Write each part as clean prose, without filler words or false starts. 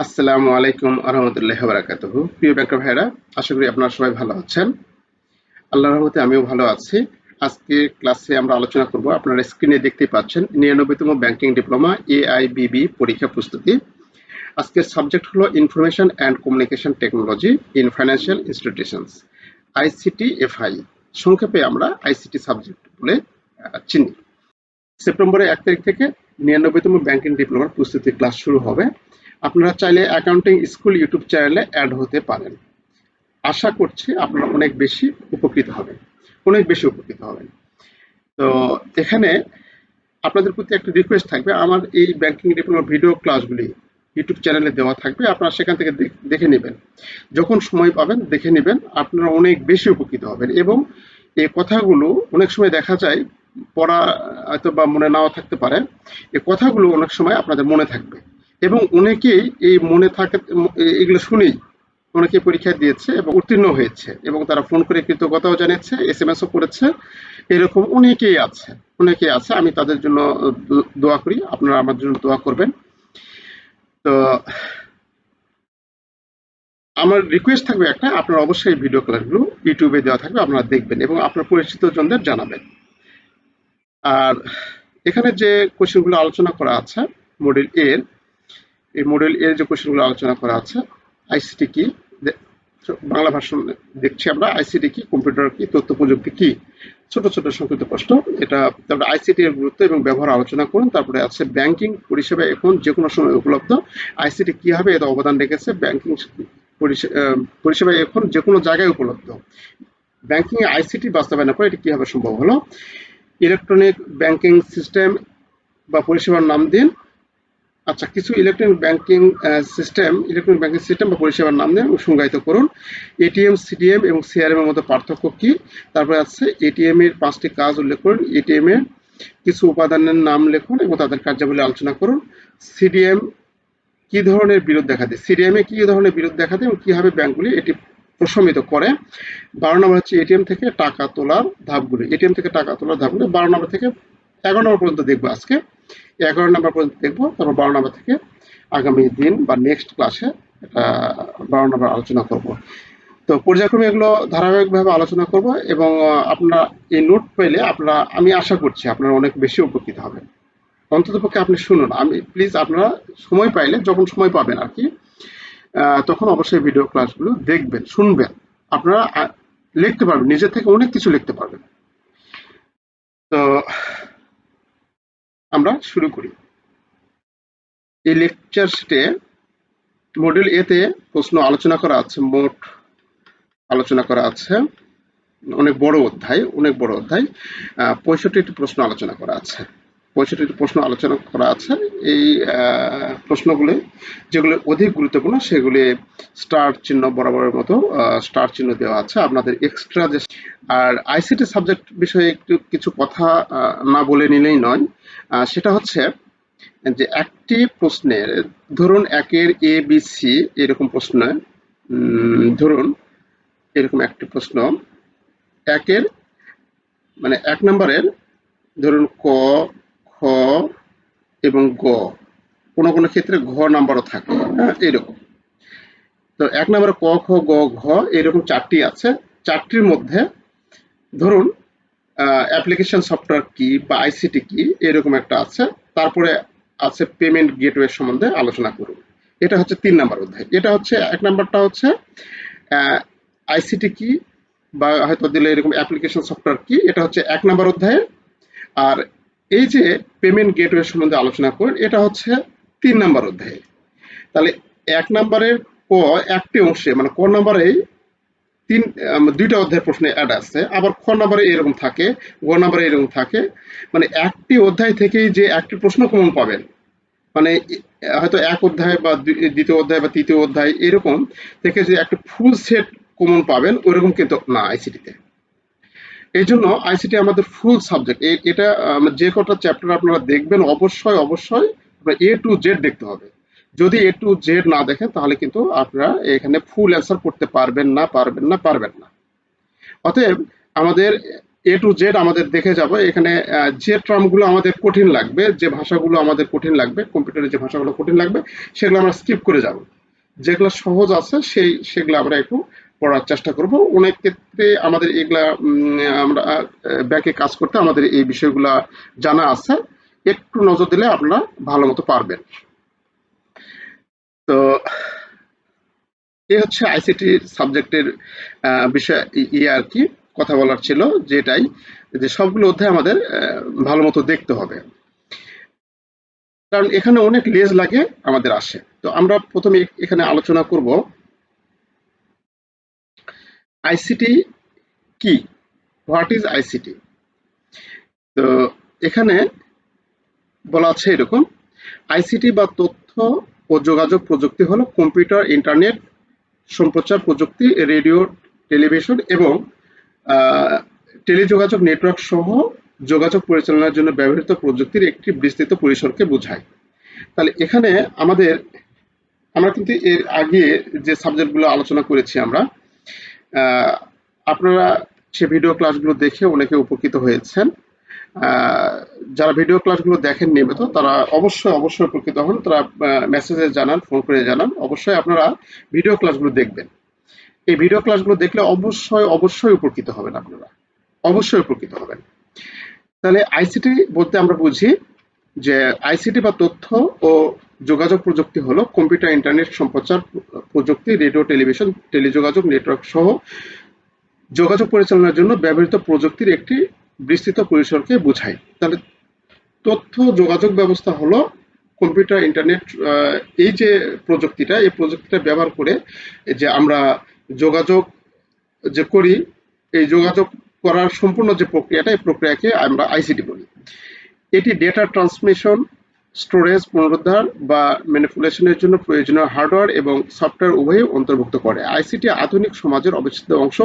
আসসালামু আলাইকুম আরহামতুল্লাহি বারাকাতুহু। প্রিয় ব্যাংকার ভাইরা, আশা করি আপনারা সবাই ভালো আছেন। আল্লাহর রহমতে আমিও ভালো আছি। আজকে ক্লাসে আমরা আলোচনা করব, আপনারা স্ক্রিনে দেখতেই পাচ্ছেন, 99তম ব্যাংকিং ডিপ্লোমা AIBB পরীক্ষা প্রস্তুতি। আজকের সাবজেক্ট হলো information and communication technology in financial institutions, ICT-FI। সংক্ষেপে আমরা ICT সাবজেক্ট বলে চিনি। সেপ্টেম্বরের 1 তারিখ থেকে 99তম ব্যাংকিং ডিপ্লোমার প্রস্তুতি ক্লাস শুরু হবে। আপনারা চাইলে অ্যাকাউন্টিং স্কুল ইউটিউব চ্যানেলে অ্যাড হতে পারেন। আশা করছি আপনারা অনেক বেশি উপকৃত হবেন, অনেক বেশি উপকৃত হবেন। তো এখানে আপনাদের প্রতি একটা রিকোয়েস্ট থাকবে, আমার এই ব্যাংকিং ডিপ্লোমার ভিডিও ক্লাসগুলি ইউটিউব চ্যানেলে দেওয়া থাকবে, আপনারা সেখান থেকে দেখে নেবেন। যখন সময় পাবেন দেখে নেবেন, আপনারা অনেক বেশি উপকৃত হবেন। এবং এই কথাগুলো অনেক সময় দেখা যায় পড়া হয়তো বা মনে নাও থাকতে পারে, এই কথাগুলো অনেক সময় আপনাদের মনে থাকবে। এবং অনেকেই এই মনে থাকে, এগুলো শুনেই অনেকে পরীক্ষা দিয়েছে এবং উত্তীর্ণ হয়েছে, এবং তারা ফোন করে কৃতজ্ঞতাও জানিয়েছে, SMS ও করেছে। এরকম অনেকেই আছে, আমি তাদের জন্য দোয়া করি, আপনারা আমার জন্য দোয়া করবেন। তো আমার রিকোয়েস্ট থাকবে একটা, আপনারা অবশ্যই ভিডিও ক্লাসগুলো ইউটিউবে দেওয়া থাকবে, আপনারা দেখবেন এবং আপনার পরিচিত জনদের জানাবেন। আর এখানে যে কোশ্চেনগুলো আলোচনা করা আছে মডেল এর, এই মডেল এর যে কোশ্চেনগুলো আলোচনা করা আছে, আইসিটি কি, বাংলা ভাষণ দেখছি আমরা, আইসিটি কি, কম্পিউটার কি, তথ্য প্রযুক্তি কি, ছোট ছোট সংক্ষিপ্ত প্রশ্ন এটা। তারপরে আইসিটি এর গুরুত্ব এবং ব্যবহার আলোচনা করুন। তারপরে আছে ব্যাংকিং পরিষেবা এখন যে কোনো সময় উপলব্ধ, আইসিটি কিভাবে এর অবদান রেখেছে, ব্যাংকিং পরিষেবা এখন যে কোনো জায়গায় উপলব্ধ, ব্যাংকিং এ আইসিটি বাস্তবায়নের পর এটি কিভাবে সম্ভব হলো, ইলেকট্রনিক ব্যাংকিং সিস্টেম বা পরিষেবার নাম দিন। আচ্ছা, কিছু ইলেকট্রনিক ব্যাংকিং সিস্টেম বা পরিষেবার নাম দিন এবং সংজ্ঞায়িত করুন। এটিএম, সিডিএম এবং সিআরএম এর মধ্যে পার্থক্য কি? তারপরে আছে এটিএম এর 5টি কাজ উল্লেখ করুন। এটিএম এর কিছু উপাদানের নাম লিখুন এবং তাদের কার্যাবলী আলোচনা করুন। সিডিএম কি ধরনের বিরোধ দেখা দেয়, সিডিএম এ কি ধরনের বিরোধ দেখা দেয় এবং কিভাবে ব্যাংকগুলি এটি প্রশমিত করে। 12 নম্বর হচ্ছে এটিএম থেকে টাকা তোলার ধাপগুলি। 12 নম্বর থেকে 11 নম্বর পর্যন্ত দেখবো আজকে। 11 নম্বর পর্যন্ত দেখবো, তারপর 12 নম্বর থেকে আগামী দিন বা নেক্সট ক্লাসে এটা 12 নম্বর আলোচনা করব। তো পর্যায়ক্রমে এগুলো ধারাবাহিকভাবে আলোচনা করব এবং আপনারা এই নোট পেলে আমি আশা করছি আপনারা অনেক বেশি উপকৃত হবেন। অন্ততপক্ষে আপনি শুনুন, আমি প্লিজ, আপনারা সময় পাইলে, যখন সময় পাবেন আর কি, তখন অবশ্যই ভিডিও ক্লাসগুলো দেখবেন, শুনবেন। আপনারা লিখতে পারবেন, নিজের থেকে অনেক কিছু লিখতে পারবেন। তো আমরা শুরু করি। এই লেকচার শিটে মডিউল এ তে প্রশ্ন আলোচনা করা আছে, মোট আলোচনা করা আছে অনেক বড় অধ্যায়। 65টি প্রশ্ন আলোচনা করা আছে। 65টি প্রশ্ন আলোচনা করা আছে। এই প্রশ্নগুলি যেগুলো অধিক গুরুত্বপূর্ণ সেগুলি স্টার চিহ্ন বরাবরের মতো স্টার চিহ্ন দেওয়া আছে। আপনাদের এক্সট্রা যে, আর আইসিটি সাবজেক্ট বিষয়ে একটু কিছু কথা না বলে নিলেই নয়। সেটা হচ্ছে যে একটি প্রশ্নের, ধরুন 1-এর ABC এরকম প্রশ্ন, ধরুন এরকম একটি প্রশ্ন 1-এর মানে 1 নম্বরের, ধরুন ক, খ এবং গ, কোনো কোনো ক্ষেত্রে ঘ নাম্বারও থাকে, হ্যাঁ, এরকম। তো 1 নম্বরে ক, খ, গ, ঘ এরকম 4টি আছে। 4টির মধ্যে ধরুন অ্যাপ্লিকেশন সফটওয়্যার কি বা আইসিটি কি এরকম একটা আছে। তারপরে আছে পেমেন্ট গেটওয়ে সম্বন্ধে আলোচনা করুন। এটা হচ্ছে 3 নাম্বার অধ্যায়। এটা হচ্ছে 1 নাম্বারটা হচ্ছে আইসিটি কি বা হয়তো দিলে এরকম অ্যাপ্লিকেশন সফটওয়্যার কি, এটা হচ্ছে 1 নাম্বার অধ্যায়ে। আর এই যে পেমেন্ট গেটওয়ে সম্বন্ধে আলোচনা করুন, এটা হচ্ছে 3 নাম্বার অধ্যায়ে। তাহলে 1 নাম্বারের ক একটি অংশে, মানে ক নাম্বারেই দুইটা অধ্যায়ের প্রশ্ন অ্যাড আছে, আবার খ নাম্বারে এরকম থাকে, গ নাম্বারে এরকম থাকে। মানে একটি অধ্যায় থেকেই যে একটি প্রশ্ন কমন পাবেন, মানে হয়তো এক অধ্যায় বা দ্বিতীয় অধ্যায় বা তৃতীয় অধ্যায় এরকম থেকে যে একটা ফুল সেট কমন পাবেন, ওইরকম কিন্তু না আইসিটিতে। এই জন্য আইসিটি আমাদের ফুল সাবজেক্ট। এটা যে কটা চ্যাপ্টার আপনারা দেখবেন, অবশ্যই A to Z দেখতে হবে। যদি A to Z না দেখেন তাহলে কিন্তু আপনারা এখানে ফুল অ্যান্সার করতে পারবেন না। অতএব আমাদের এ টু জেড আমাদের দেখে যাব। এখানে যে টার্মগুলো আমাদের কঠিন লাগবে, যে ভাষাগুলো আমাদের কঠিন লাগবে, কম্পিউটারে যে ভাষাগুলো কঠিন লাগবে সেগুলো আমরা স্কিপ করে যাব। যেগুলো সহজ আছে সেগুলো আমরা একটু পড়ার চেষ্টা করব। অনেক ক্ষেত্রে আমাদের এগুলা আমরা ব্যাংকে কাজ করতে আমাদের এই বিষয়গুলা জানা আছে, একটু নজর দিলে আপনারা ভালো মতো পারবেন। তো এই হচ্ছে আইসিটি সাবজেক্টের বিষয়, ইয়ে আর কি কথা বলার ছিল, যেটাই যে সবগুলো অধ্যায় আমাদের ভালো মতো দেখতে হবে, কারণ এখানে অনেক লেজ লাগে আমাদের আসে। তো আমরা প্রথমে এখানে আলোচনা করব আইসিটি কি, হোয়াট ইজ আইসিটি। তো এখানে বলা আছে এরকম, আইসিটি বা তথ্য ও যোগাযোগ প্রযুক্তি হলো কম্পিউটার, ইন্টারনেট, সম্প্রচার প্রযুক্তি, রেডিও, টেলিভিশন এবং আহ, টেলিযোগাযোগ নেটওয়ার্ক সহ যোগাযোগ পরিচালনার জন্য ব্যবহৃত প্রযুক্তির একটি বিস্তৃত পরিসরকে বোঝায়। তাহলে এখানে আমাদের, আমরা কিন্তু এর আগে যে সাবজেক্টগুলো আলোচনা করেছি আমরা, আহ, আপনারা সে ভিডিও ক্লাসগুলো দেখে অনেকে উপকৃত হয়েছেন। আহ, যারা ভিডিও ক্লাসগুলো দেখেন নিয়মিত তারা অবশ্যই অবশ্যই উপকৃত হন। তারা মেসেজে জানান, ফোন করে জানান। অবশ্যই আপনারা ভিডিও ক্লাসগুলো দেখবেন। এই ভিডিও ক্লাসগুলো দেখলে অবশ্যই অবশ্যই উপকৃত হবেন আপনারা, অবশ্যই উপকৃত হবেন। তাহলে আইসিটি বলতে আমরা বুঝি যে আইসিটি বা তথ্য ও যোগাযোগ প্রযুক্তি হলো কম্পিউটার, ইন্টারনেট, সম্প্রচার প্রযুক্তি, রেডিও, টেলিভিশন, টেলিযোগাযোগ নেটওয়ার্ক সহ যোগাযোগ পরিচালনার জন্য ব্যবহৃত প্রযুক্তির একটি বিস্তৃত পরিসরকে বোঝায়। তাহলে তথ্য যোগাযোগ ব্যবস্থা হলো কম্পিউটার, ইন্টারনেট, এই যে প্রযুক্তিটা, এই প্রযুক্তিটা ব্যবহার করে যে আমরা যোগাযোগ যে করি, এই যোগাযোগ করার সম্পূর্ণ যে প্রক্রিয়াটা, এই প্রক্রিয়াকে আমরা আইসিটি বলি। এটি ডেটা ট্রান্সমিশন, স্টোরেজ, পুনরুদ্ধার বা ম্যানিপুলেশনের জন্য প্রয়োজনীয় হার্ডওয়্যার এবং সফটওয়্যার উভয়ই অন্তর্ভুক্ত করে। আইসিটি আধুনিক সমাজের অবিচ্ছেদ্য অংশ।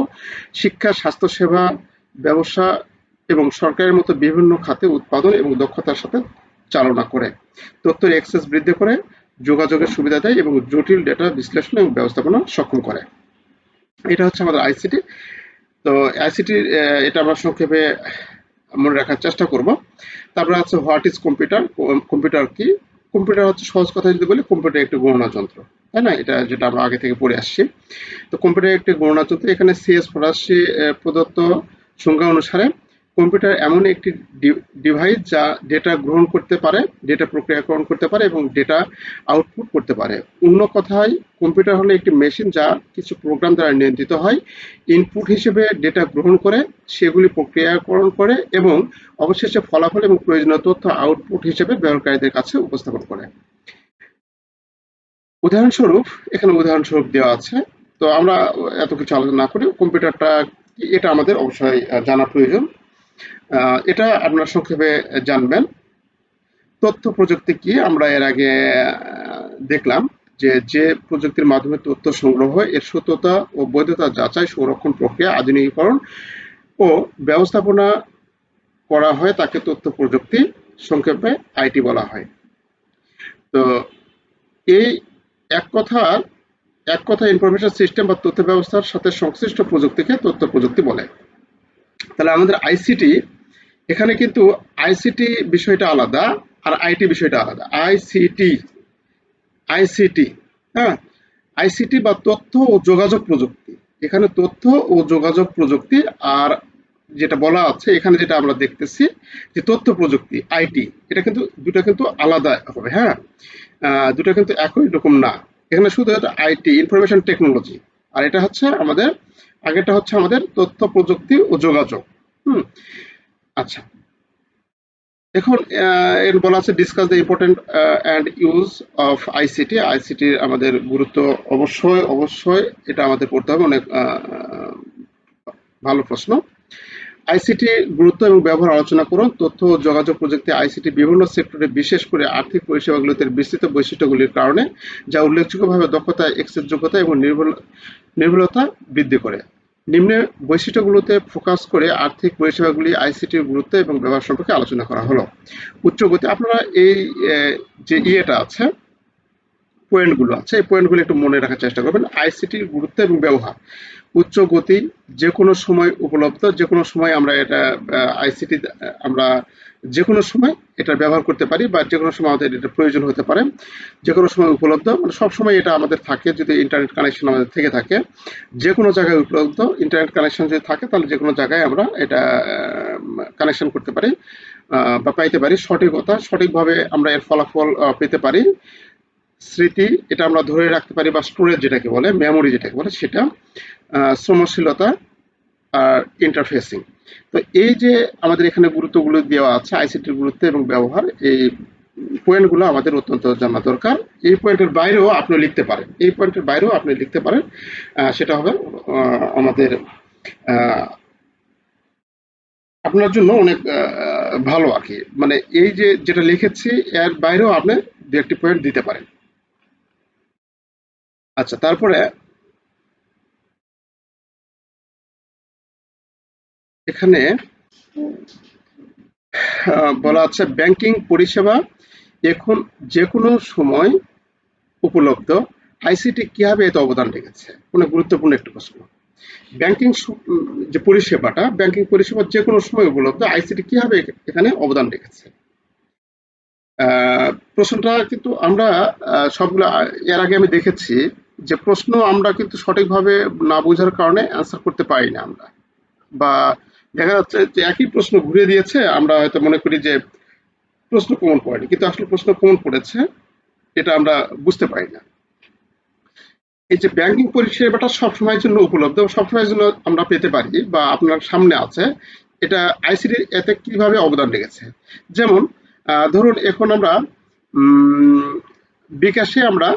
শিক্ষা, স্বাস্থ্যসেবা, ব্যবসা এবং সরকারের মতো বিভিন্ন খাতে উৎপাদন এবং দক্ষতার সাথে চালনা করে। তথ্যের অ্যাক্সেস বৃদ্ধি করে, যোগাযোগের সুবিধা দেয় এবং জটিল ডেটা বিশ্লেষণ এবং ব্যবস্থাপনা সক্ষম করে। এটা হচ্ছে আমাদের আইসিটি। তো আইসিটির এটা আমরা সংক্ষেপে মনে রাখার চেষ্টা করব। তারপরে আছে হোয়াট ইজ কম্পিউটার। কম্পিউটার কি? কম্পিউটার হচ্ছে, সহজ কথা যদি বলি, কম্পিউটার একটি গণনা যন্ত্র, তাই না? এটা যেটা আমরা আগে থেকে পড়ে আসছি। তো কম্পিউটার একটি গণনা যন্ত্র। এখানে সিএস ফরাসি প্রদত্ত সংজ্ঞা অনুসারে কম্পিউটার এমন একটি ডিভাইস যা ডেটা গ্রহণ করতে পারে, ডেটা প্রক্রিয়াকরণ করতে পারে এবং ডেটা আউটপুট করতে পারে। অন্য কথায় কম্পিউটার হলো একটি মেশিন যা কিছু প্রোগ্রাম দ্বারা নিয়ন্ত্রিত হয়, ইনপুট হিসেবে ডেটা গ্রহণ করে, সেগুলি প্রক্রিয়াকরণ করে এবং অবশেষে ফলাফল এবং প্রয়োজনীয় তথ্য আউটপুট হিসেবে ব্যবহারকারীদের কাছে উপস্থাপন করে। উদাহরণস্বরূপ, এখানে উদাহরণস্বরূপ দেওয়া আছে। তো আমরা এত কিছু আলোচনা না করে কম্পিউটারটা কি, এটা আমাদের অবশ্যই জানা প্রয়োজন। এটা আপনারা সংক্ষেপে জানবেন। তথ্য প্রযুক্তি কি? আমরা এর আগে দেখলাম যে যে প্রযুক্তির মাধ্যমে তথ্য সংগ্রহ হয়, এর সত্যতা ও বৈধতা যাচাই, সংরক্ষণ, প্রক্রিয়া, আধুনিকীকরণ ও ব্যবস্থাপনা করা হয় তাকে তথ্য প্রযুক্তি, সংক্ষেপে আইটি বলা হয়। তো এই এক কথা ইনফরমেশন সিস্টেম বা তথ্য ব্যবস্থার সাথে সংশ্লিষ্ট প্রযুক্তিকে তথ্য প্রযুক্তি বলে। তাহলে আমাদের আইসিটি, এখানে কিন্তু আইসিটি বিষয়টা আলাদা আর আইটি বিষয়টা আলাদা। আইসিটি, হ্যাঁ, আইসিটি বা তথ্য ও যোগাযোগ প্রযুক্তি। এখানে তথ্য ও যোগাযোগ প্রযুক্তি, আর যেটা বলা আছে এখানে, যেটা আমরা দেখতেছি যে তথ্য প্রযুক্তি, আইটি, এটা কিন্তু দুটো কিন্তু আলাদা হবে। হ্যাঁ, দুটো কিন্তু একই রকম না। এখানে শুধু আইটি, ইনফরমেশন টেকনোলজি, আর এটা হচ্ছে আমাদের, আগেরটা হচ্ছে আমাদের তথ্য প্রযুক্তি ও যোগাযোগ। হুম, আচ্ছা। এখন এর বলা আছে discuss the important and use of ICT. আইসিটির আমাদের গুরুত্ব, অবশ্যই অবশ্যই এটা আমাদের পড়তে হবে। অনেক ভালো প্রশ্ন। আইসিটি গুরুত্ব এবং ব্যবহার আলোচনা করুন। তথ্য ও যোগাযোগ প্রযুক্তি আইসিটি বিভিন্ন সেক্টরে, বিশেষ করে আর্থিক পরিষেবাগুলোতে বিস্তৃত বৈশিষ্ট্যগুলির কারণে যা উল্লেখযোগ্যভাবে দক্ষতা, এক্সেস যোগ্যতা এবং নির্ভুলতা বৃদ্ধি করে। নিম্নের বৈশিষ্ট্যগুলোতে ফোকাস করে আর্থিক পরিষেবাগুলি আইসিটির গুরুত্ব এবং ব্যবহার সম্পর্কে আলোচনা করা হলো। উচ্চ গতি, আপনারা এই যে ইয়েটা আছে, পয়েন্টগুলো আছে, এই পয়েন্টগুলো একটু মনে রাখার চেষ্টা করবেন। আইসিটির গুরুত্ব এবং ব্যবহার: উচ্চ গতি, যে কোনো সময় উপলব্ধ, যে কোনো সময় আমরা এটা আইসিটি আমরা যে কোনো সময় এটা ব্যবহার করতে পারি, বা যে কোনো সময় আমাদের এটা প্রয়োজন হতে পারে, যে কোনো সময় উপলব্ধ, মানে সবসময় এটা আমাদের থাকে যদি ইন্টারনেট কানেকশন আমাদের থেকে থাকে, যে কোনো জায়গায় উপলব্ধ। ইন্টারনেট কানেকশন যদি থাকে তাহলে যে কোনো জায়গায় আমরা এটা কানেকশন করতে পারি বা পাইতে পারি। সঠিকতা, সঠিকভাবে আমরা এর ফলাফল পেতে পারি। স্মৃতি, এটা আমরা ধরে রাখতে পারি, বা স্টোরেজ যেটাকে বলে, মেমোরি যেটাকে বলে সেটা। শ্রমশীলতা আর ইন্টারফেসিং। তো এই যে আমাদের এখানে গুরুত্বগুলো দেওয়া আছে, আইসিটির গুরুত্ব এবং ব্যবহার, এই পয়েন্টগুলো আমাদের অত্যন্ত জানা দরকার। এই পয়েন্টের বাইরেও আপনি লিখতে পারেন, এই পয়েন্টের বাইরেও আপনি লিখতে পারেন, সেটা হবে আমাদের আপনার জন্য অনেক ভালো আর কি। মানে এই যে যেটা লিখেছি এর বাইরেও আপনি দু একটি পয়েন্ট দিতে পারেন। আচ্ছা, তারপরে এখানে বলা আছে ব্যাংকিং পরিষেবা এখন যে কোনো সময় উপলব্ধ, আইসিটি কিভাবে এতে অবদান রেখেছে? অনেক গুরুত্বপূর্ণ একটি প্রশ্ন। ব্যাংকিং যে পরিষেবাটা, ব্যাংকিং পরিষেবা যে কোনো সময় উপলব্ধ, আইসিটি কিভাবে এখানে অবদান রেখেছে? প্রশ্নটা কিন্তু আমরা সবগুলো এর আগে আমি দেখেছি যে প্রশ্ন আমরা কিন্তু সঠিকভাবে না বোঝার কারণে অ্যান্সার করতে পারি না আমরা, বা দেখা যাচ্ছে যে একই প্রশ্ন ঘুরে দিয়েছে, আমরা হয়তো মনে করি যে প্রশ্ন কমন পড়েনি, কিন্তু আসলে প্রশ্ন কমন পড়েছে, এটা আমরা বুঝতে পারি না। এই যে ব্যাংকিং পরিষেবাটা সবসময়ের জন্য উপলব্ধ, সবসময়ের জন্য আমরা পেতে পারি বা আপনার সামনে আছে, এটা আইসিটি এতে কিভাবে অবদান রেখেছে? যেমন ধরুন এখন আমরা বিকাশে আমরা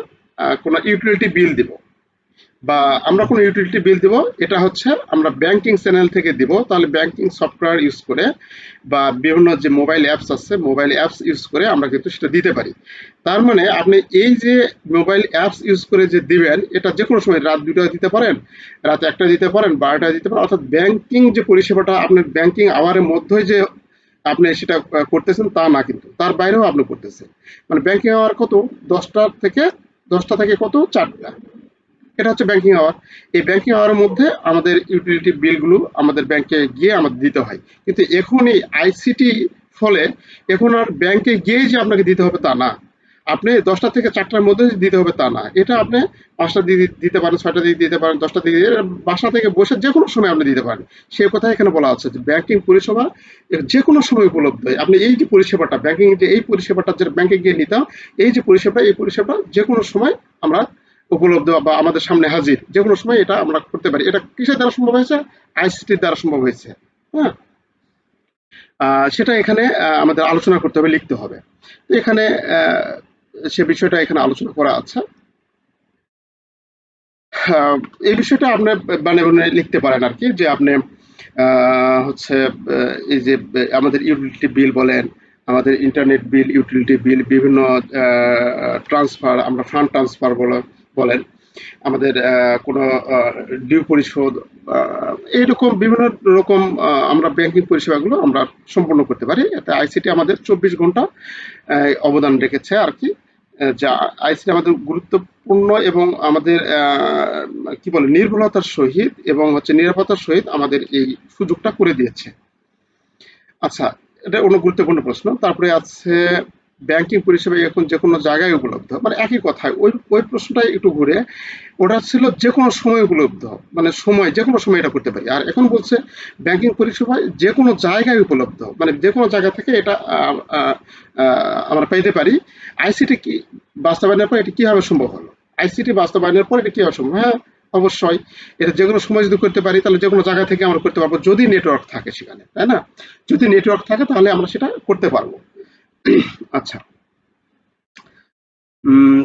কোনো ইউটিলিটি বিল দিব, বা আমরা কোনো ইউটিলিটি বিল দিব, এটা হচ্ছে আমরা ব্যাংকিং চ্যানেল থেকে দিব, তাহলে ব্যাংকিং সফটওয়্যার ইউজ করে বা বিভিন্ন যে মোবাইল অ্যাপস আছে, মোবাইল অ্যাপস ইউজ করে আমরা কিন্তু সেটা দিতে পারি। তার মানে আপনি এই যে মোবাইল অ্যাপস ইউজ করে যে দিবেন, এটা যে কোনো সময় রাত 2টায় দিতে পারেন, রাত 1টায় দিতে পারেন, 12টায় দিতে পারেন, অর্থাৎ ব্যাংকিং যে পরিষেবাটা আপনার ব্যাংকিং আওয়ারের মধ্যে যে আপনি সেটা করতেছেন তা না, কিন্তু তার বাইরেও আপনি করতেছেন। মানে ব্যাংকিং আওয়ার কত? 10টা থেকে কত? 4টা। এটা হচ্ছে ব্যাংকিং আওয়ার। এই ব্যাংকিং আওয়ারের মধ্যে আমাদের ইউটিলিটি বিলগুলো আমাদের ব্যাংকে গিয়ে আমাদের দিতে হয়। কিন্তু এখন এই আইসিটি ফলে এখন আর ব্যাংকে গিয়ে যে আপনাকে দিতে হবে তা না। আপনি 10টা থেকে 4টার মধ্যে দিতে হবে তা না। এটা আপনি 5টা দিয়ে দিতে পারেন, 6টা দিয়ে দিতে পারেন, 10টা দিয়ে বাসা থেকে বসে যে কোনো সময় আপনি দিতে পারেন। সেই কথা এখানে বলা আছে যে ব্যাংকিং পরিষেবা যে কোনো সময় উপলব্ধ। আপনি এই যে পরিষেবাটা, ব্যাংকিং যে এই পরিষেবাটা যেটা ব্যাংকে গিয়ে নিতাম, এই যে পরিষেবা, এই পরিষেবা যে কোনো সময় আমরা উপলব্ধ বা আমাদের সামনে হাজির, যে কোনো সময় এটা আমরা করতে পারি। এটা কিসের দ্বারা সম্ভব হয়েছে? আইসিটির দ্বারা সম্ভব হয়েছে। হ্যাঁ, সেটা এখানে আমাদের আলোচনা করতে হবে, লিখতে হবে। তো এখানে সে বিষয়টা এখানে আলোচনা করা আছে। আহ, এই বিষয়টা আপনি মানে মানে লিখতে পারেন আর কি, যে আপনি হচ্ছে এই যে আমাদের ইউটিলিটি বিল বলেন, আমাদের ইন্টারনেট বিল, ইউটিলিটি বিল, বিভিন্ন ট্রান্সফার, আমরা ফান্ড ট্রান্সফার বলেন, আমাদের কোনো ডিউ পরিশোধ, এইরকম বিভিন্ন রকম আমরা ব্যাংকিং পরিষেবাগুলো আমরা সম্পন্ন করতে পারি। এতে আইসিটি আমাদের 24 ঘন্টা অবদান রেখেছে আর কি। যা আইসিটি আমাদের গুরুত্বপূর্ণ এবং আমাদের কি বলে নির্ভুলতার সহিত এবং হচ্ছে নিরাপত্তার সহিত আমাদের এই সুযোগটা করে দিয়েছে। আচ্ছা, এটা অন্য গুরুত্বপূর্ণ প্রশ্ন। তারপরে আছে ব্যাংকিং পরিষেবা এখন যে কোনো জায়গায় উপলব্ধ, মানে একই কথায় ওই ওই প্রশ্নটাই একটু ঘুরে। ওটা ছিল যে কোনো সময় উপলব্ধ, মানে সময় যে কোনো সময় এটা করতে পারি। আর এখন বলছে ব্যাংকিং পরিষেবা যে কোনো জায়গায় উপলব্ধ, মানে যে কোনো জায়গা থেকে এটা আমরা পাইতে পারি। আইসিটি কি বাস্তবায়নের পর এটি কিভাবে সম্ভব হলো? আইসিটি বাস্তবায়নের পর এটা কিভাবে সম্ভব? হ্যাঁ, অবশ্যই। এটা যে কোনো সময় যদি করতে পারি তাহলে যে কোনো জায়গা থেকে আমরা করতে পারবো, যদি নেটওয়ার্ক থাকে সেখানে, তাই না? যদি নেটওয়ার্ক থাকে তাহলে আমরা সেটা করতে পারবো। আচ্ছা,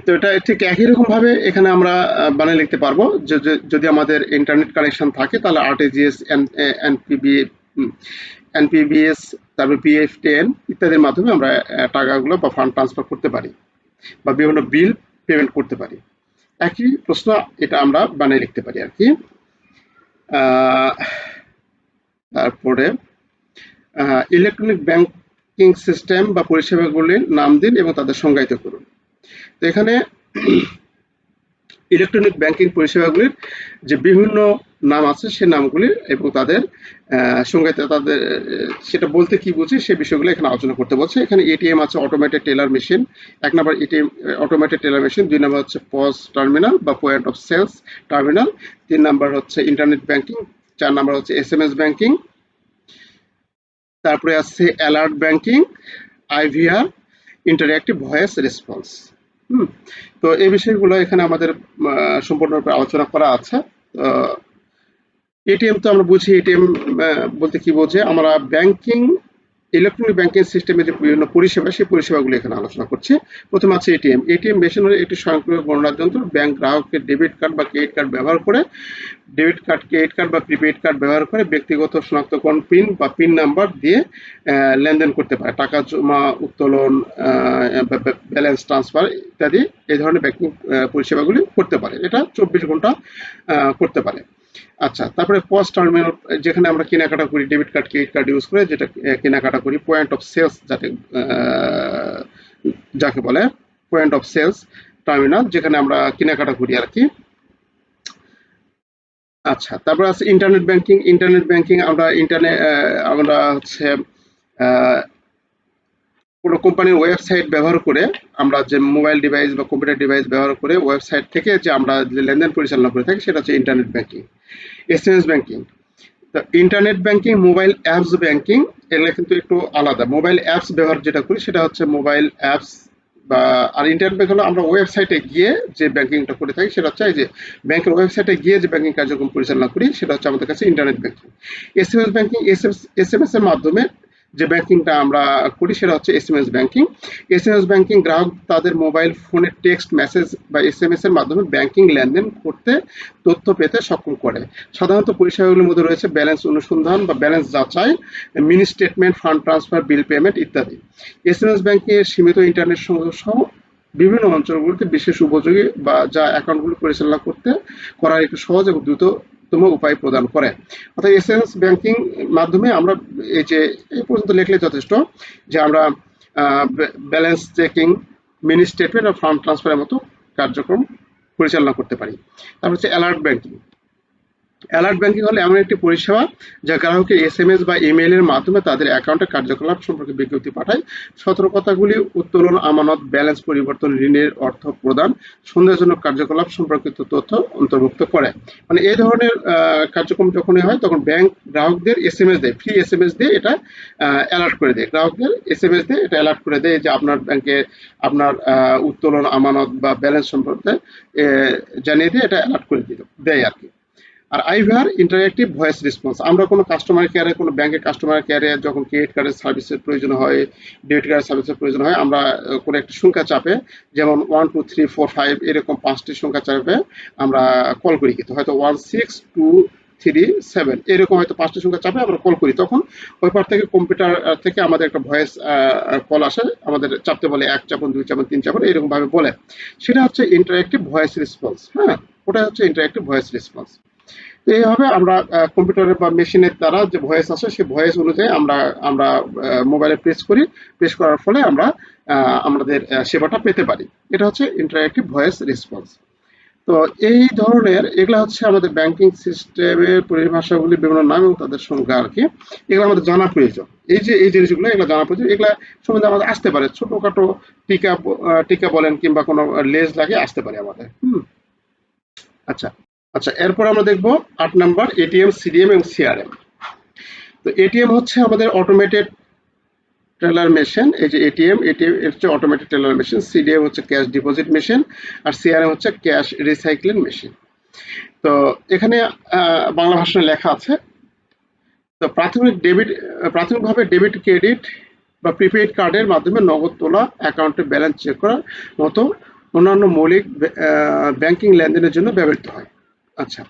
তো এটা ঠিক একই রকম ভাবে এখানে আমরা বানিয়ে লিখতে পারবো যে যদি আমাদের ইন্টারনেট কানেকশন থাকে তাহলে আরটিজিএস, এনপিবি, এনপিবিএস, তারপর পিএফটিএন ইত্যাদির মাধ্যমে আমরা টাকাগুলো বা ফান্ড ট্রান্সফার করতে পারি বা বিভিন্ন বিল পেমেন্ট করতে পারি। একই প্রশ্ন এটা আমরা বানিয়ে লিখতে পারি আর কি। আহ, তারপরে ইলেকট্রনিক ব্যাংকিং সিস্টেম বা পরিষেবাগুলির নাম দিন এবং তাদের সংজ্ঞায়িত করুন। তো এখানে ইলেকট্রনিক ব্যাংকিং পরিষেবাগুলির যে বিভিন্ন নাম আছে সে নামগুলি এবং তাদের সংজ্ঞাতে তাদের সেটা বলতে কি বুঝি সে বিষয়গুলো এখানে আলোচনা করতে বলছে। এখানে এটিএম আছে অটোমেটেড টেলার মেশিন, 1 নম্বর এটিএম অটোমেটেড টেলার মেশিন, 2 নম্বর হচ্ছে পজ টার্মিনাল বা পয়েন্ট অফ সেলস টার্মিনাল, 3 নম্বর হচ্ছে ইন্টারনেট ব্যাংকিং, 4 নম্বর হচ্ছে এসএমএস ব্যাংকিং, তারপরে আছে alert banking, IVR, interactive voice response. তো এই বিষয়গুলো এখানে আমাদের সম্পূর্ণরূপে আলোচনা করা আছে। এটিএম তো আমরা বুঝি, এটিএম বলতে কি বোঝে, আমরা ব্যাংকিং ইলেকট্রনিক ব্যাংকিং সিস্টেমে যে বিভিন্ন পরিষেবা সেই পরিষেবাগুলো এখানে আলোচনা করছি। প্রথমে আছে এটিএম। এটিএম মেশিন হলো একটি স্বয়ংক্রিয় গণনার যন্ত্র। ব্যাংক গ্রাহকের ডেবিট কার্ড বা ক্রেডিট কার্ড ব্যবহার করে ক্রেডিট কার্ড বা প্রিপেইড কার্ড ব্যবহার করে ব্যক্তিগত শনাক্তকরণ পিন বা পিন নাম্বার দিয়ে লেনদেন করতে পারে, টাকা জমা, উত্তোলন, ব্যালেন্স ট্রান্সফার ইত্যাদি এই ধরনের ব্যাংকিং পরিষেবাগুলি করতে পারে। এটা 24 ঘন্টা করতে পারে। আচ্ছা, তারপরে পজ টার্মিনাল, যেখানে আমরা কেনাকাটা করি debit card credit card use করে, যেটা কেনাকাটা করি। পয়েন্ট অফ সেলস যাকে বলে পয়েন্ট অফ সেলস টার্মিনাল, যেখানে আমরা কেনাকাটা করি আর কি। আচ্ছা, তারপর আছে ইন্টারনেট ব্যাংকিং। ইন্টারনেট ব্যাংকিং আমরা হচ্ছে কোনো কোম্পানির ওয়েবসাইট ব্যবহার করে, আমরা যে মোবাইল ডিভাইস বা কম্পিউটার ডিভাইস ব্যবহার করে ওয়েবসাইট থেকে যে আমরা যে লেনদেন পরিচালনা করে থাকি সেটা হচ্ছে ইন্টারনেট ব্যাংকিং। এসএমএস ব্যাংকিং, তো internet banking, mobile apps banking, এগুলো কিন্তু একটু আলাদা। মোবাইল অ্যাপস ব্যবহার যেটা করি সেটা হচ্ছে মোবাইল অ্যাপস বা আর ইন্টারনেট ব্যাংক হলো আমরা ওয়েবসাইটে গিয়ে যে ব্যাংকিংটা করে থাকি সেটা হচ্ছে এই যে ব্যাংকের ওয়েবসাইটে গিয়ে যে ব্যাংকিং কার্যক্রম পরিচালনা করি সেটা হচ্ছে আমাদের কাছে internet banking. SMS banking, SMS এর মাধ্যমে যে ব্যাংকিংটা আমরা করি সেটা হচ্ছে এসএমএস ব্যাংকিং। এসএমএস ব্যাংকিং গ্রাহক তাদের মোবাইল ফোনে টেক্সট মেসেজ বা এসএমএস এর মাধ্যমে ব্যাংকিং লেনদেন করতে তথ্য পেতে সক্ষম করে। সাধারণত পরিষেবাগুলির মধ্যে রয়েছে ব্যালেন্স অনুসন্ধান বা ব্যালেন্স যাচাই, mini statement, fund transfer, bill payment ইত্যাদি। এসএমএস ব্যাংকিং এর সীমিত ইন্টারনেট সংযোগ সহ বিভিন্ন অঞ্চলগুলিতে বিশেষ উপযোগী বা যা অ্যাকাউন্টগুলি পরিচালনা করার একটু সহজ এবং দ্রুততম উপায় প্রদান করে। অর্থাৎ এসএমএস ব্যাংকিং মাধ্যমে আমরা এই পর্যন্ত লিখলে যথেষ্ট যে আমরা ব্যালেন্স চেকিং, মিনি স্টেটমেন্ট আর ফান্ড ট্রান্সফারের মতো কার্যক্রম পরিচালনা করতে পারি। তারপর হচ্ছে অ্যালার্ট ব্যাংকিং। অ্যালার্ট ব্যাংকিং হলো এমন একটি পরিষেবা যা গ্রাহকের এসএমএস বা ইমেইলের মাধ্যমে তাদের অ্যাকাউন্টে কার্যকলাপ সম্পর্কে বিজ্ঞপ্তি পাঠায়। সতর্কতাগুলি উত্তোলন, আমানত, ব্যালেন্স পরিবর্তন, ঋণের অর্থ প্রদান, সন্দেহজনক কার্যকলাপ সম্পর্কিত তথ্য অন্তর্ভুক্ত করে। মানে এই ধরনের কার্যক্রম যখনই হয় তখন ব্যাংক গ্রাহকদের এসএমএস দেয়, ফ্রি এসএমএস দিয়ে এটা অ্যালার্ট করে দেয়, গ্রাহকদের এসএমএস দিয়ে এটা অ্যালার্ট করে দেয় যে আপনার ব্যাংকে আপনার উত্তোলন, আমানত বা ব্যালেন্স সম্পর্কে জানিয়ে দিয়ে এটা অ্যালার্ট করে দেয় আর কি। আর আইভিআর, ইন্টারঅ্যাক্টিভ ভয়েস রেসপন্স, আমরা কোনো কাস্টমার কেয়ারে, কোনো ব্যাংকের কাস্টমার কেয়ারে যখন ক্রেডিট কার্ডের সার্ভিসের প্রয়োজন হয়, ডেবিট কার্ডের সার্ভিসের প্রয়োজন হয়, আমরা কোনো একটা সংখ্যা চাপে, যেমন 1 2 3 4 5 এরকম 5টি সংখ্যা চাপে আমরা কল করি, কিন্তু হয়তো 1 6 2 3 7 এরকম হয়তো 5টি সংখ্যা চাপে আমরা কল করি, তখন ওই পার থেকে কম্পিউটার থেকে আমাদের একটা ভয়েস কল আসে, আমাদের চাপতে বলে 1 চাপুন, 2 চাপুন, 3 চাপুন এরকম ভাবে বলে, সেটা হচ্ছে ইন্টারঅ্যাক্টিভ ভয়েস রেসপন্স। হ্যাঁ, ওটা হচ্ছে ইন্টারঅ্যাক্টিভ ভয়েস রেসপন্স। তো এইভাবে আমরা কম্পিউটারের বা মেশিনের দ্বারা যে ভয়েস আসে সেই ভয়েস অনুযায়ী আমরা মোবাইলে প্রেস করার ফলে আমরা আমাদের সেবাটা পেতে পারি। এটা হচ্ছে ইন্টারঅ্যাক্টিভ ভয়েস রেসপন্স। তো এই ধরনের এগুলা হচ্ছে আমাদের ব্যাংকিং সিস্টেমের পরিভাষাগুলি, বিভিন্ন নাম এবং তাদের সংজ্ঞা আর কি, এগুলো আমাদের জানা প্রয়োজন। এই জিনিসগুলো এগুলো জানা প্রয়োজন, এগুলা সম্বন্ধে আমাদের আসতে পারে ছোটখাটো টিকা বলেন কিংবা কোনো লেজ লাগে আসতে পারে আমাদের। আচ্ছা, আচ্ছা, এরপর আমরা দেখব 8 নাম্বার এটিএম, সিডিএম এবং সিআরএম। তো এটিএম হচ্ছে আমাদের অটোমেটেড টেলার মেশিন। এই যে এটিএম হচ্ছে অটোমেটেড টেলার মেশিন, সিডিএম হচ্ছে ক্যাশ ডিপোজিট মেশিন, আর সিআরএম হচ্ছে ক্যাশ রিসাইক্লিং মেশিন। তো এখানে বাংলা ভাষায় লেখা আছে। তো প্রাথমিকভাবে ডেবিট, ক্রেডিট বা প্রিপেইড কার্ডের মাধ্যমে নগদ তোলা, অ্যাকাউন্টে ব্যালেন্স চেক করার মতো অন্যান্য মৌলিক ব্যাংকিং লেনদেনের জন্য ব্যবহৃত হয়। আচ্ছা,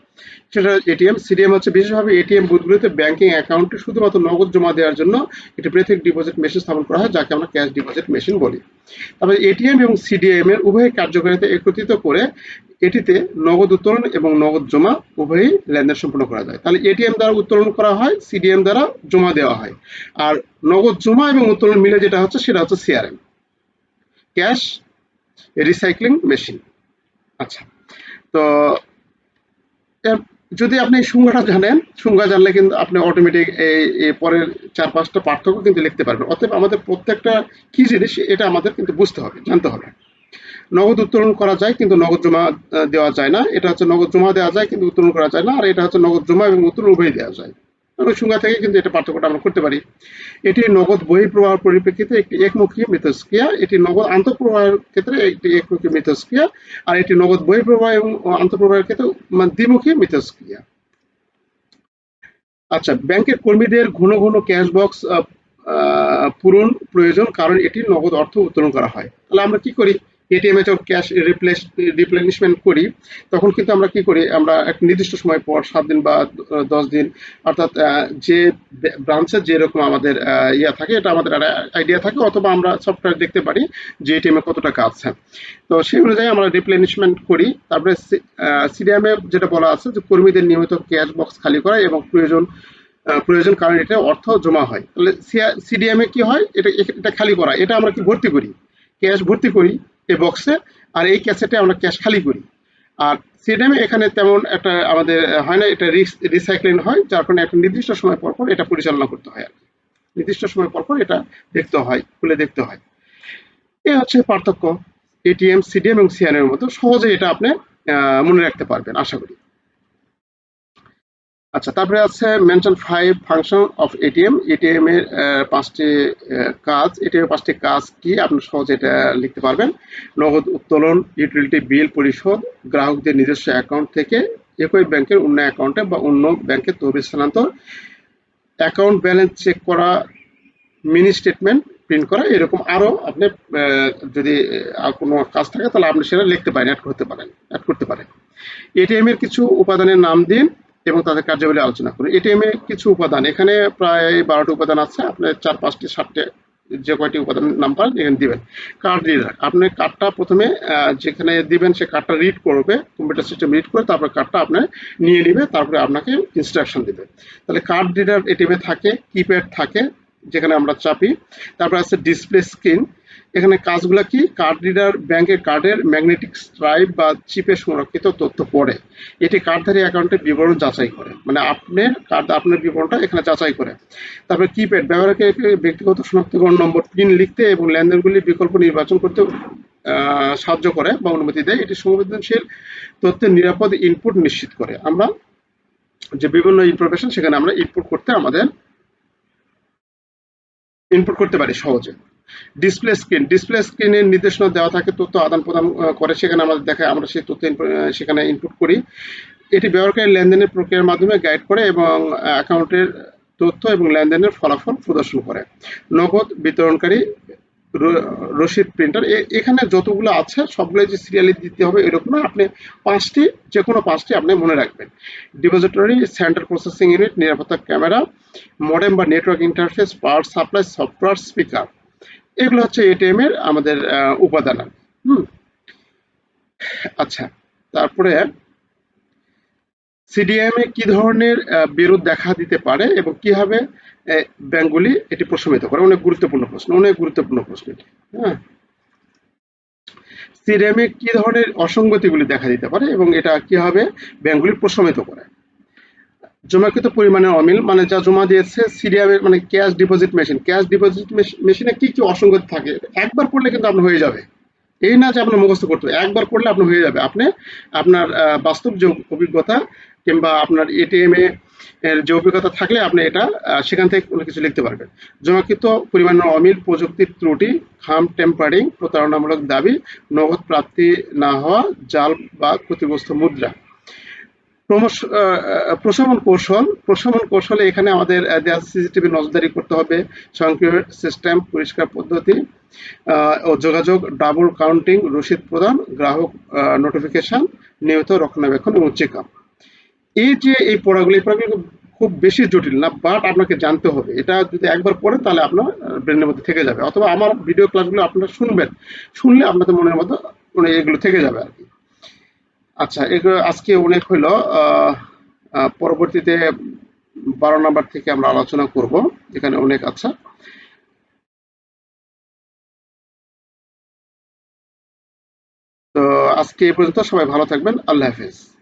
সেটা এটিএম। সিডিএম হচ্ছে বিশেষভাবে এটিএম বুথগুলিতে ব্যাংকিং অ্যাকাউন্টে শুধুমাত্র নগদ জমা দেওয়ার জন্য একটি পৃথক ডিপোজিট মেশিন স্থাপন করা হয়, যাকে আমরা ক্যাশ ডিপোজিট মেশিন বলি। তবে এটিএম এবং সিডিএম এর উভয় কার্যকারিতা একত্রিত করে এটিতে নগদ উত্তোলন এবং নগদ জমা উভয়ই লেনদেন সম্পন্ন করা যায়। তাহলে এটিএম দ্বারা উত্তোলন করা হয়, সিডিএম দ্বারা জমা দেওয়া হয়, আর নগদ জমা এবং উত্তোলন মিলে যেটা হচ্ছে সেটা হচ্ছে সিআরএম, ক্যাশ রিসাইক্লিং মেশিন। আচ্ছা, তো যদি আপনি সংজ্ঞাটা জানেন, সংজ্ঞা জানলে কিন্তু আপনি অটোমেটিক এই পরের 4-5টা পার্থক্য কিন্তু লিখতে পারবেন। অতএব আমাদের প্রত্যেকটা কি জিনিস এটা আমাদের কিন্তু বুঝতে হবে, জানতে হবে। নগদ উত্তোলন করা যায় কিন্তু নগদ জমা দেওয়া যায় না। এটা হচ্ছে নগদ জমা দেওয়া যায় কিন্তু উত্তোলন করা যায় না। আর এটা হচ্ছে নগদ জমা এবং উত্তোলন উভয়ই দেওয়া যায়। ওই সংজ্ঞা থেকে কিন্তু এটা পার্থক্যটা আমরা করতে পারি। এটি নগদ বহিঃপ্রবাহের পরিপ্রেক্ষিতে একটি একমুখী মিথস্ক্রিয়া, এটি নগদ আন্তঃপ্রবাহের ক্ষেত্রে একটি একমুখী মিথস্ক্রিয়া, আর এটি নগদ বহিঃপ্রবাহ এবং আন্তঃপ্রবাহের ক্ষেত্রে মানে দ্বিমুখী মিথস্ক্রিয়া। আচ্ছা, ব্যাংকের কর্মীদের ঘন ঘন ক্যাশ বক্স পূরণ প্রয়োজন, কারণ এটি নগদ অর্থ উত্তোলন করা হয়। তাহলে আমরা কি করি, এটিএম এ যখন ক্যাশ রিপ্লেনিশমেন্ট করি, তখন কিন্তু আমরা কি করি, আমরা এক নির্দিষ্ট সময় পর 7 দিন বা 10 দিন, অর্থাৎ যে ব্রাঞ্চে যেরকম আমাদের ইয়া থাকে, এটা আমাদের আইডিয়া থাকে, অথবা আমরা সফটওয়্যার দেখতে পারি যে এটিএম এ কত টাকা আছে। তো সেই অনুযায়ী আমরা রিপ্লেনিশমেন্ট করি। তারপরে সিডিএম এ যেটা বলা আছে যে কর্মীদের নিয়মিত ক্যাশ বক্স খালি করা এবং প্রয়োজন কারণ এটা অর্থ জমা হয়। তাহলে সিডিএম এ কি হয়, এটা খালি করা, এটা আমরা কি ভর্তি করি, ক্যাশ ভর্তি করি এই বক্সে, আর এই ক্যাসেটে আমরা ক্যাশ খালি করি। আর সিডিএম এ এখানে তেমন একটা আমাদের হয় না, এটা রিসাইক্লিং হয়, যার কারণে একটা নির্দিষ্ট সময় পর পর এটা পরিচালনা করতে হয় আর কি। নির্দিষ্ট সময় পর পর এটা দেখতে হয়, খুলে দেখতে হয়। এই হচ্ছে পার্থক্য এটিএম, সিডিএম এবং সিআরএম এর মতো। সহজে এটা আপনি মনে রাখতে পারবেন আশা করি। আচ্ছা, তারপরে আছে mention 5 function of ATM. ATM এর 5টি কাজ, এটিএম এর 5টি কাজ কি আপনি সহজে এটা লিখতে পারবেন। নগদ উত্তোলন, ইউটিলিটি বিল পরিশোধ, গ্রাহকদের নিজস্ব অ্যাকাউন্ট থেকে একই ব্যাংকের অন্য অ্যাকাউন্টে বা অন্য ব্যাংকে তহবিল স্থানান্তর, অ্যাকাউন্ট ব্যালেন্স চেক করা, মিনি স্টেটমেন্ট প্রিন্ট করা, এরকম আরো আপনি যদি কোনো কাজ থাকে তাহলে আপনি সেটা লিখতে পারেন, অ্যাড করতে পারেন। এটিএম এর কিছু উপাদানের নাম দিন এবং তাদের কার্যাবলী আলোচনা করুন। এটিএম এর কিছু উপাদান, এখানে প্রায় 12টি উপাদান আছে, আপনি 4-5টি-7টে যে কয়টি উপাদান নাম পান এখানে দিবেন। কার্ড রিডার, আপনি কার্ডটা প্রথমে যেখানে দিবেন সে কার্ডটা রিড করবে, কম্পিউটার সিস্টেম রিড করে তারপর কার্ডটা আপনার নিয়ে নিবে, তারপরে আপনাকে ইনস্ট্রাকশন দিবে। তাহলে কার্ড রিডার এটিএম এ থাকে, কিপ্যাড থাকে যেখানে আমরা চাপি। তারপর আছে ডিসপ্লে স্ক্রিন, এখানে কাজগুলা কি, কার্ড রিডার ব্যাংকের কার্ডের ম্যাগনেটিক স্ট্রাইপ বা চিপে সংরক্ষিত তথ্য পড়ে। এটি কার্ডধারী অ্যাকাউন্টের বিবরণ যাচাই করে, মানে আপনার বিবরণটা এখানে যাচাই করে। তারপরে কিপ্যাড, ব্যবহারকারীকে ব্যক্তিগত শনাক্তকরণ নম্বর পিন লিখতে এবং লেনদেনগুলির বিকল্প নির্বাচন করতে সাহায্য করে বা অনুমতি দেয়। এটি সংবেদনশীল তথ্যের নিরাপদ ইনপুট নিশ্চিত করে। আমরা যে বিভিন্ন ইনফরমেশন সেখানে আমরা ইনপুট করতে পারি সহজে। ডিসপ্লে স্ক্রিনের নির্দেশনা দেওয়া থাকে, তথ্য আদান প্রদান করে, সেখানে আমাদের দেখায়, আমরা সেই তথ্য সেখানে ইনপুট করি। এটি ব্যবহারকারী লেনদেনের প্রক্রিয়ার মাধ্যমে গাইড করে এবং অ্যাকাউন্টের তথ্য এবং লেনদেনের ফলাফল প্রদর্শন করে। নগদ বিতরণকারী রসিদ প্রিন্টার, এখানে যতগুলো আছে সবগুলো যে সিরিয়ালি দিতে হবে এরকম না, আপনি যে কোনো পাঁচটি আপনি মনে রাখবেন। ডিপোজিটরি, সেন্ট্রাল প্রসেসিং ইউনিট, নিরাপত্তা ক্যামেরা, মডেম বা network interface, power supply, software, speaker, এগুলো হচ্ছে এটিএম এর আমাদের উপাদান। হুম। আচ্ছা, তারপরে সিডিএম এ কি ধরনের বিরোধ দেখা দিতে পারে এবং কিভাবে ব্যাংকগুলি এটি প্রশমিত করে, অনেক গুরুত্বপূর্ণ প্রশ্ন এটি। হ্যাঁ, সিডিএম এ কি ধরনের অসঙ্গতিগুলি দেখা দিতে পারে এবং এটা কিভাবে ব্যাংকগুলি প্রশমিত করে। জমাকৃত পরিমাণের অমিল, মানে যা জমা দিয়েছে সিডিএম এর, মানে ক্যাশ ডিপোজিট মেশিনে কি কি অসঙ্গতি থাকে, একবার পড়লে কিন্তু আপনার হয়ে যাবে। এই না যে আপনার মুখস্থ করতে হবে, একবার পড়লে আপনার হয়ে যাবে। আপনি আপনার বাস্তব যে অভিজ্ঞতা কিংবা আপনার এটিএম এর যে অভিজ্ঞতা থাকলে আপনি এটা সেখান থেকে কোনো কিছু লিখতে পারবেন। জমাকৃত পরিমাণের অমিল, প্রযুক্তির ত্রুটি, খাম টেম্পারিং, প্রতারণামূলক দাবি, নগদ প্রাপ্তি না হওয়া, জাল বা ক্ষতিগ্রস্ত মুদ্রা। প্রশমন কৌশলে এখানে আমাদের দেওয়া সিসিটিভি নজরদারি করতে হবে, স্বয়ংক্রিয় সিস্টেম, পরিষ্কার পদ্ধতি ও যোগাযোগ, ডাবল কাউন্টিং, রসিদ প্রদান, গ্রাহক নোটিফিকেশন, নিয়মিত রক্ষণাবেক্ষণ এবং চেক আপ। এই পড়াগুলো খুব বেশি জটিল না, বাট আপনাকে জানতে হবে। এটা যদি একবার পড়েন তাহলে আপনার ব্রেনের মধ্যে থেকে যাবে, অথবা আমার ভিডিও ক্লাসগুলো আপনারা শুনলে আপনাদের মনের মধ্যে মানে এগুলো থেকে যাবে আর কি। আচ্ছা, এগুলো আজকে অনেক হইলো। পরবর্তীতে 12 নম্বর থেকে আমরা আলোচনা করব, এখানে অনেক আছে। তো আজকে এই পর্যন্ত, সবাই ভালো থাকবেন। আল্লাহ হাফেজ।